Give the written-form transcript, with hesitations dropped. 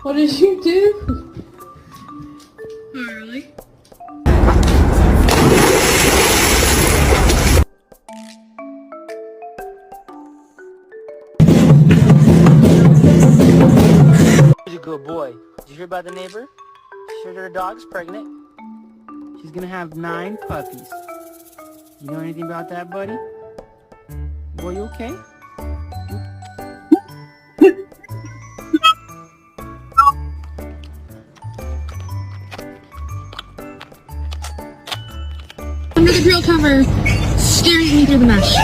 What did you do? Really? He's a good boy. Did you hear about the neighbor? She heard her dog's pregnant. She's gonna have 9 puppies. You know anything about that, buddy? Boy, you okay? Under the grill cover, staring at me through the mesh.